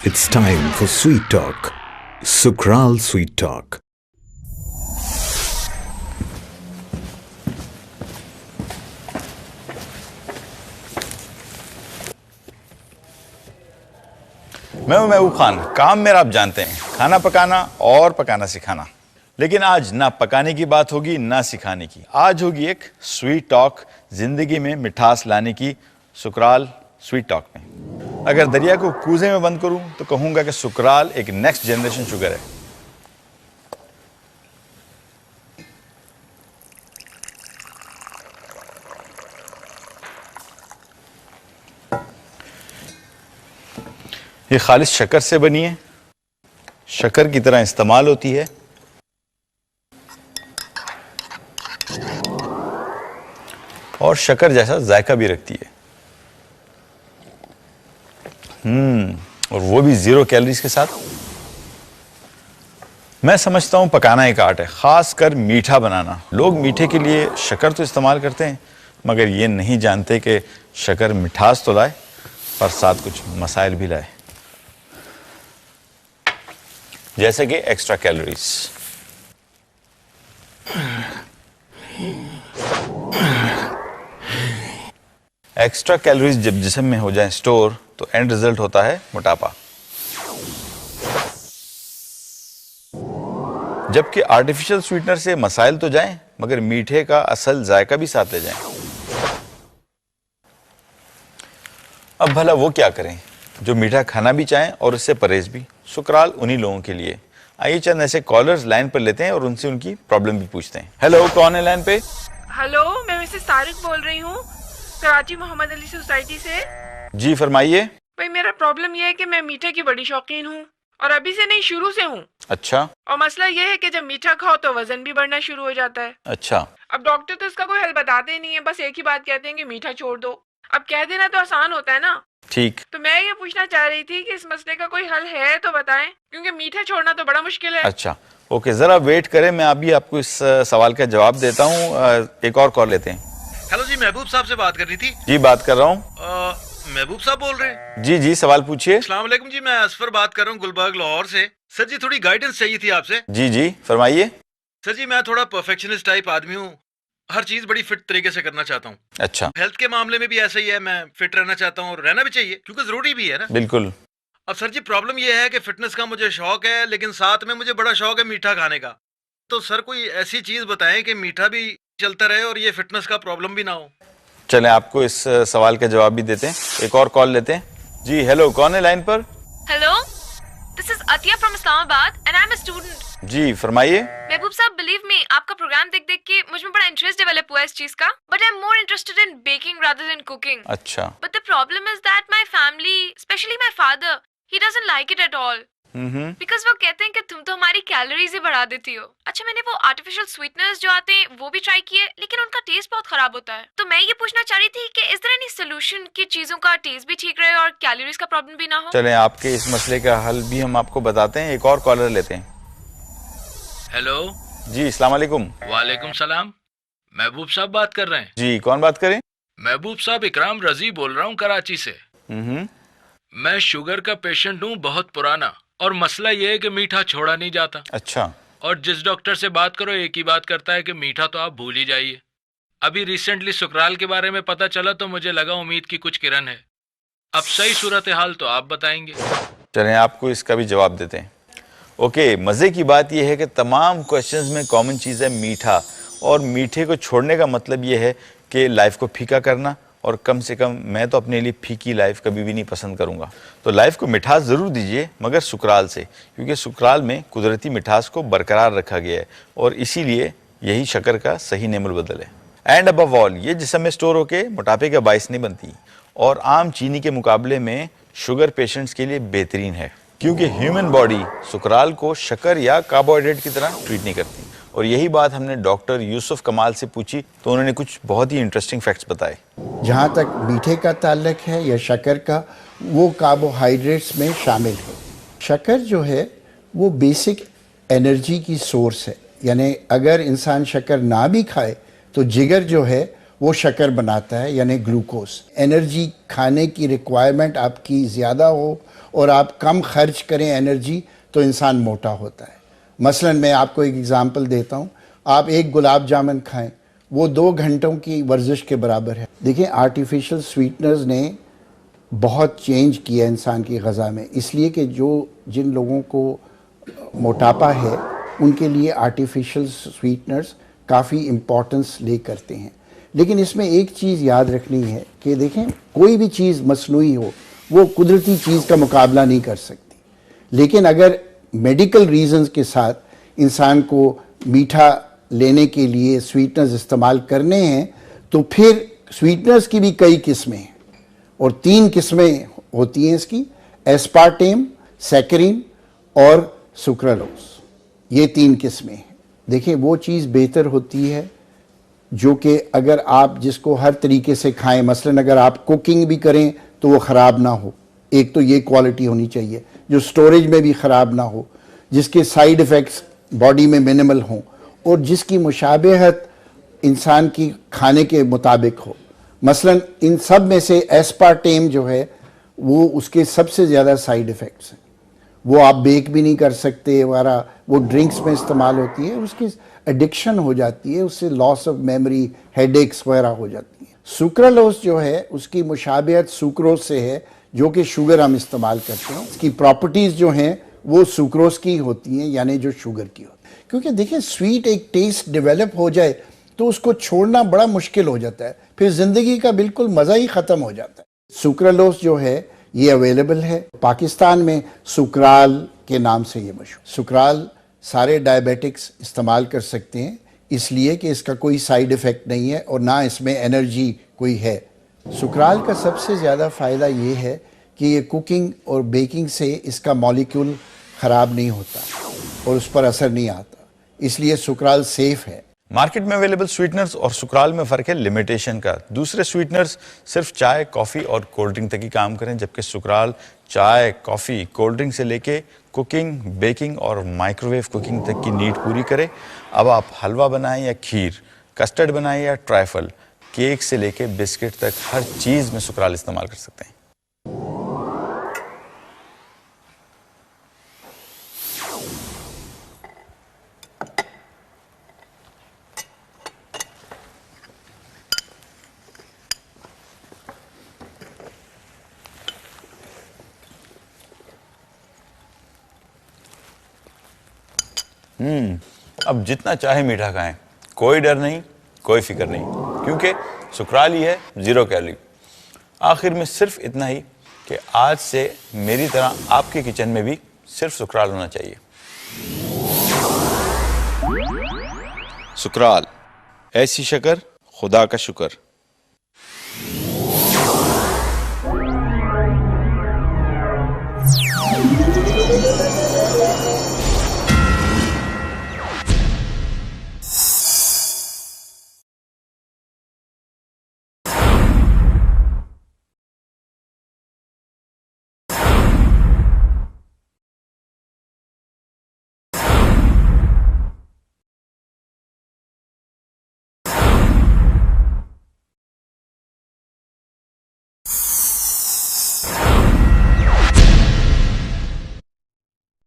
It's time for Sweet Talk. Sukral Sweet Talk. मैं हूं महबूब खान। काम मेरा आप जानते हैं, खाना पकाना और पकाना सिखाना। लेकिन आज ना पकाने की बात होगी ना सिखाने की। आज होगी एक स्वीट टॉक, जिंदगी में मिठास लाने की। सुकराल स्वीट टॉक में अगर दरिया को कूजे में बंद करूं तो कहूंगा कि सुकराल एक नेक्स्ट जनरेशन शुगर है। ये खालिस शक्कर से बनी है, शक्कर की तरह इस्तेमाल होती है और शक्कर जैसा जायका भी रखती है। और वो भी 0 कैलोरीज के साथ। मैं समझता हूं पकाना एक आर्ट है, खासकर मीठा बनाना। लोग मीठे के लिए शक्कर तो इस्तेमाल करते हैं, मगर ये नहीं जानते कि शक्कर मिठास तो लाए पर साथ कुछ मसाइल भी लाए, जैसे कि एक्स्ट्रा कैलोरीज। एक्स्ट्रा कैलोरीज जब जिस्म में हो जाए स्टोर तो एंड रिजल्ट होता है मोटापा। जबकि आर्टिफिशियल स्वीटनर से मसाइल तो जाएं, मगर मीठे का असल जायका भी साथ ले जाएं। अब भला वो क्या करें जो मीठा खाना भी चाहें और उससे परहेज भी। सुकराल उन्हीं लोगों के लिए। आइए चंद ऐसे कॉलर्स लाइन पर लेते हैं और उनसे उनकी प्रॉब्लम भी पूछते हैं। हेलो, कौन है लाइन पे? हेलो, मैं मिसेस तारिक बोल रही हूँ, कराची मोहम्मद अली सोसाइटी से। जी फरमाइए। भाई मेरा प्रॉब्लम यह है कि मैं मीठे की बड़ी शौकीन हूँ और अभी से नहीं, शुरू से हूँ। अच्छा। और मसला यह है कि जब मीठा खाओ तो वजन भी बढ़ना शुरू हो जाता है। अच्छा। अब डॉक्टर तो इसका कोई हल बताते ही नहीं है, बस एक ही बात कहते हैं कि मीठा छोड़ दो। अब कह देना तो आसान होता है ना। ठीक। तो मैं ये पूछना चाह रही थी कि इस मसले का कोई हल है तो बताएं, क्योंकि मीठा छोड़ना तो बड़ा मुश्किल है। अच्छा, ओके, जरा वेट करें, मैं अभी आपको इस सवाल का जवाब देता हूँ। एक और कॉल लेते हैं। हेलो जी, महबूब साहब से बात करनी थी। जी बात कर रहा हूँ। महबूब साहब बोल रहे हैं? जी जी, सवाल पूछिए। अस्सलाम वालेकुम जी, मैं असफर बात कर रहा हूँ गुलबर्ग लाहौर से। सर जी थोड़ी गाइडेंस चाहिए थी आपसे। जी जी फरमाइए। सर जी मैं थोड़ा परफेक्शनिस्ट टाइप आदमी हूँ, हर चीज बड़ी फिट तरीके से करना चाहता हूँ। अच्छा। हेल्थ के मामले में भी ऐसा ही है, मैं फिट रहना चाहता हूँ और रहना भी चाहिए क्योंकि जरूरी भी है ना। बिल्कुल। अब सर जी प्रॉब्लम ये है कि फिटनेस का मुझे शौक है, लेकिन साथ में मुझे बड़ा शौक है मीठा खाने का। तो सर कोई ऐसी चीज बताएं कि मीठा भी चलता रहे और ये फिटनेस का प्रॉब्लम भी ना हो। चलें आपको इस सवाल का जवाब भी देते हैं। एक और कॉल लेते हैं। जी हेलो, कौन है लाइन पर? Hello, this is Atiya from Islamabad and I am a student. जी फरमाइए। महबूब साहब, बिलीव मी, आपका प्रोग्राम देख देख के मुझ में बड़ा इंटरेस्ट डेवलप हुआ है इस चीज का, but I am more interested in baking rather than cooking. अच्छा। But the problem is that my family, specially my father, he doesn't like it at all. Because वो कहते हैं कि तुम तो हमारी कैलोरीज ही बढ़ा देती हो। अच्छा, मैंने वो आर्टिफिशियल स्वीटनर्स जो आते हैं वो भी ट्राई किए, लेकिन उनका टेस्ट बहुत खराब होता है। तो मैं ये पूछना चाह रही थी कि इज देयर एनी सोल्यूशन कि चीजों का टेस्ट भी ठीक रहे और कैलोरीज का प्रॉब्लम भी ना हो? चलें आपके इस मसले का हल भी हम आपको बताते हैं। एक और कॉलर लेते हैं। हेलो जी अस्सलाम वालेकुम। वालेकुम सलाम, महबूब साहब बात कर रहे हैं? जी कौन बात करें? महबूब साहब इकराम रजी बोल रहा हूँ कराची से। मैं शुगर का पेशेंट हूँ, बहुत पुराना, और मसला ये है कि मीठा छोड़ा नहीं जाता। अच्छा। और जिस डॉक्टर से बात करो एक ही बात करता है कि मीठा तो आप भूल ही जाइए। अभी रिसेंटली सुकराल के बारे में पता चला तो मुझे लगा उम्मीद की कुछ किरण है। अब सही सूरत हाल तो आप बताएंगे। चलें आपको इसका भी जवाब देते हैं। ओके, मज़े की बात यह है कि तमाम क्वेश्चंस में कॉमन चीज़ है मीठा, और मीठे को छोड़ने का मतलब ये है कि लाइफ को फीका करना, और कम से कम मैं तो अपने लिए फीकी लाइफ कभी भी नहीं पसंद करूँगा। तो लाइफ को मिठास ज़रूर दीजिए, मगर सुकराल से, क्योंकि सुकराल में कुदरती मिठास को बरकरार रखा गया है और इसीलिए यही शक्कर का सही नेमुल बदल है। एंड अबव ऑल, ये जिस्म में स्टोर होकर मोटापे का बाइस नहीं बनती, और आम चीनी के मुकाबले में शुगर पेशेंट्स के लिए बेहतरीन है, क्योंकि ह्यूमन बॉडी सुकराल को शक्कर या कार्बोहाइड्रेट की तरह ट्रीट नहीं करती। और यही बात हमने डॉक्टर यूसुफ कमाल से पूछी तो उन्होंने कुछ बहुत ही इंटरेस्टिंग फैक्ट्स बताए। जहाँ तक मीठे का ताल्लुक है या शक्कर का, वो कार्बोहाइड्रेट्स में शामिल है। शक्कर जो है वो बेसिक एनर्जी की सोर्स है, यानी अगर इंसान शक्कर ना भी खाए तो जिगर जो है वो शक्कर बनाता है, यानी ग्लूकोज। एनर्जी खाने की रिक्वायरमेंट आपकी ज़्यादा हो और आप कम खर्च करें एनर्जी तो इंसान मोटा होता है। मसलन मैं आपको एक एग्जांपल देता हूँ, आप एक गुलाब जामुन खाएं, वो 2 घंटों की वर्जिश के बराबर है। देखिए आर्टिफिशियल स्वीटनर्स ने बहुत चेंज किया इंसान की ग़ज़ा में, इसलिए कि जिन लोगों को मोटापा है उनके लिए आर्टिफिशियल स्वीटनर्स काफ़ी इम्पोर्टेंस ले करते हैं। लेकिन इसमें एक चीज़ याद रखनी है कि देखें कोई भी चीज़ मसनूई हो वो कुदरती चीज़ का मुकाबला नहीं कर सकती, लेकिन अगर मेडिकल रीज़न्स के साथ इंसान को मीठा लेने के लिए स्वीटनर्स इस्तेमाल करने हैं तो फिर स्वीटनर्स की भी कई किस्में हैं और 3 किस्में होती हैं इसकी, एस्पार्टेम, सैकरिन और सुक्रालोज। ये 3 किस्में हैं। देखिए वो चीज़ बेहतर होती है जो कि अगर आप जिसको हर तरीके से खाएं, मसलन अगर आप कुकिंग भी करें तो वो ख़राब ना हो, एक तो ये क्वालिटी होनी चाहिए, जो स्टोरेज में भी ख़राब ना हो, जिसके साइड इफ़ेक्ट्स बॉडी में मिनिमल हों और जिसकी मुशाबहत इंसान की खाने के मुताबिक हो। मसलन इन सब में से एस्पार्टेम जो है वो उसके सबसे ज़्यादा साइड इफ़ेक्ट्स हैं, वो आप बेक भी नहीं कर सकते वगैरह, वो ड्रिंक्स में इस्तेमाल होती है, उसकी एडिक्शन हो जाती है, उससे लॉस ऑफ मेमोरी, हेडेक्स वगैरह हो जाती है। सुक्रालोज जो है उसकी मुशाबहत सुक्रोज से है जो कि शुगर हम इस्तेमाल करते हैं, इसकी प्रॉपर्टीज़ जो हैं वो सुक्रोज की होती हैं यानी जो शुगर की होती है। क्योंकि देखिए स्वीट एक टेस्ट डेवलप हो जाए तो उसको छोड़ना बड़ा मुश्किल हो जाता है, फिर ज़िंदगी का बिल्कुल मज़ा ही ख़त्म हो जाता है। सुक्रालोज जो है ये अवेलेबल है पाकिस्तान में, सुक्राल के नाम से ये मशहूर। सुक्राल सारे डायबिटिक्स इस्तेमाल कर सकते हैं इसलिए कि इसका कोई साइड इफ़ेक्ट नहीं है और ना इसमें एनर्जी कोई है। सुक्राल का सबसे ज़्यादा फ़ायदा ये है कि ये कुकिंग और बेकिंग से इसका मॉलिक्यूल ख़राब नहीं होता और उस पर असर नहीं आता, इसलिए सुक्राल सेफ़ है। मार्केट में अवेलेबल स्वीटनर्स और सुक्राल में फ़र्क है लिमिटेशन का। दूसरे स्वीटनर्स सिर्फ चाय, कॉफ़ी और कोल्ड ड्रिंक तक ही काम करें, जबकि सुक्राल चाय, कॉफ़ी, कोल्ड ड्रिंक से लेके कुकिंग, बेकिंग और माइक्रोवेव कुकिंग तक की नीड पूरी करे। अब आप हलवा बनाएं या खीर, कस्टर्ड बनाएं या ट्राइफल, केक से लेके बिस्किट तक हर चीज़ में सुक्राल इस्तेमाल कर सकते हैं। अब जितना चाहे मीठा खाएं, कोई डर नहीं, कोई फिक्र नहीं, क्योंकि सुक्राल ही है 0 कैलोरी। आखिर में सिर्फ इतना ही कि आज से मेरी तरह आपके किचन में भी सिर्फ सुक्राल होना चाहिए। सुक्राल, ऐसी शक्कर खुदा का शुक्र।